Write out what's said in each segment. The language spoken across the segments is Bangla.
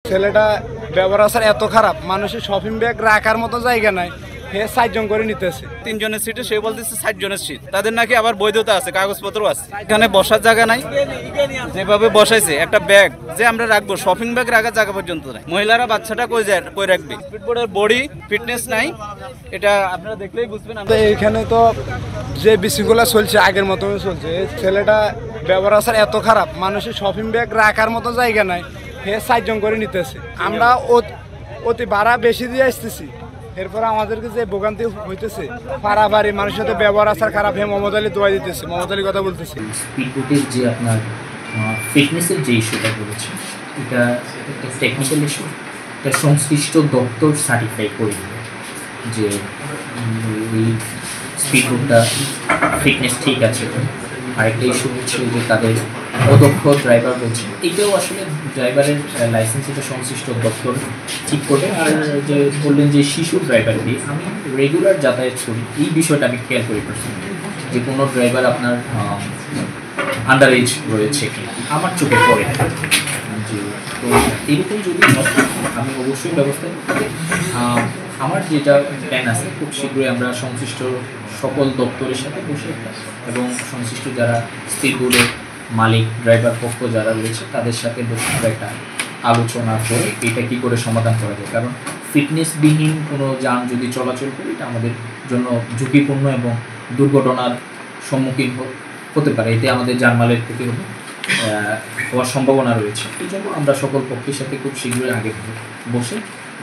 ছেলেটা ব্যবহার আসার এত খারাপ, মানুষের শপিং ব্যাগ রাখার মতো জায়গা নাই, হে 60 জন করে নিতেছে। 3 জনের সিটে সে বলতেছে 60 জনের সিট, তাদের নাকি আবার বৈধতা আছে, কাগজপত্র আছে। এখানে বসার জায়গা নাই, যেভাবে বসাইছে একটা ব্যাগ যে আমরা রাখবো, শপিং ব্যাগ রাখার জায়গা পর্যন্ত নাই। মহিলারা বাচ্চাটা কই রাখবে? স্পিডবোর্ডের বডি ফিটনেস নাই, এটা আপনারা দেখলেই বুঝবেন। তো এইখানে তো যে বিশৃঙ্খলা চলছে আগের মতো চলছে। এই ছেলেটা ব্যবহার আসার এত খারাপ, মানুষের শপিং ব্যাগ রাখার মতো জায়গা নাই, হে 60 জন করে নিতেছে। আমরা অতি ভাড়া বেশি দিয়ে আসতেছি, এরপর আমাদেরকে যে ভোগান্তি হইতেছে, পাড়াবাড়ি মানুষের সাথে ব্যবহার আসার খারাপ। হে মোহাম্মদ আলী দোয়া দিতেছে, মোহাম্মদ আলী কথা বলতেছে। স্পিডবোটের যে আপনার ফিটনেসের যে ইস্যুটা বলেছে, এটা একটা টেকনিক্যাল ইস্যু। এটা সংশ্লিষ্ট দপ্তর সার্টিফাই করে দিবে যে এই স্পিডবোটটা ফিটনেস ঠিক আছে। আরেকটা ইস্যু হচ্ছে যে তাদের অদক্ষ ড্রাইভার বলছে, এটাও আসলে ড্রাইভারের লাইসেন্স এটা সংশ্লিষ্ট দপ্তর ঠিক করবে। আর যে বললেন যে শিশু ড্রাইভার দিয়ে, আমি রেগুলার যাতায়াত করি, এই বিষয়টা আমি খেয়াল করি পার্সোনালি, যে কোনো ড্রাইভার আপনার আন্ডার এজ রয়েছে কিনা আমার চোখে পড়ে না। যে তো এরকম যদি আমি অবশ্যই ব্যবস্থা নিতে। আমার যেটা প্ল্যান আছে, খুব শীঘ্রই আমরা সংশ্লিষ্ট সকল দপ্তরের সাথে বসে এবং সংশ্লিষ্ট যারা স্পিডবোটের মালিক ড্রাইভার পক্ষ যারা রয়েছে তাদের সাথে বসে একটা আলোচনা করে এটা কী করে সমাধান করা যায়। কারণ ফিটনেসবিহীন কোনো যান যদি চলাচল করে, এটা আমাদের জন্য ঝুঁকিপূর্ণ এবং দুর্ঘটনার সম্মুখীন হতে পারে। এতে আমাদের জানমালের ক্ষতি হওয়ার সম্ভাবনা রয়েছে। এই জন্য আমরা সকল পক্ষের সাথে খুব শীঘ্রই আগে বসে,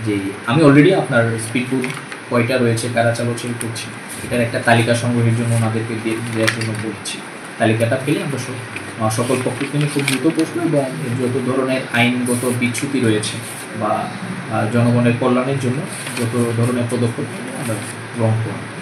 যে আমি অলরেডি আপনার স্পিডবোট কয়টা রয়েছে, কারা চলাচল করছে, এটার একটা তালিকা সংগ্রহের জন্য ওনাদেরকে দেওয়ার জন্য বলছি। তালিকাটা পেলে আমরা সকল পক্ষকে নিয়ে খুব দ্রুত বসবো এবং যত ধরনের আইনগত বিচ্যুতি রয়েছে বা জনগণের কল্যাণের জন্য যত ধরনের পদক্ষেপ আমরা গ্রহণ করব।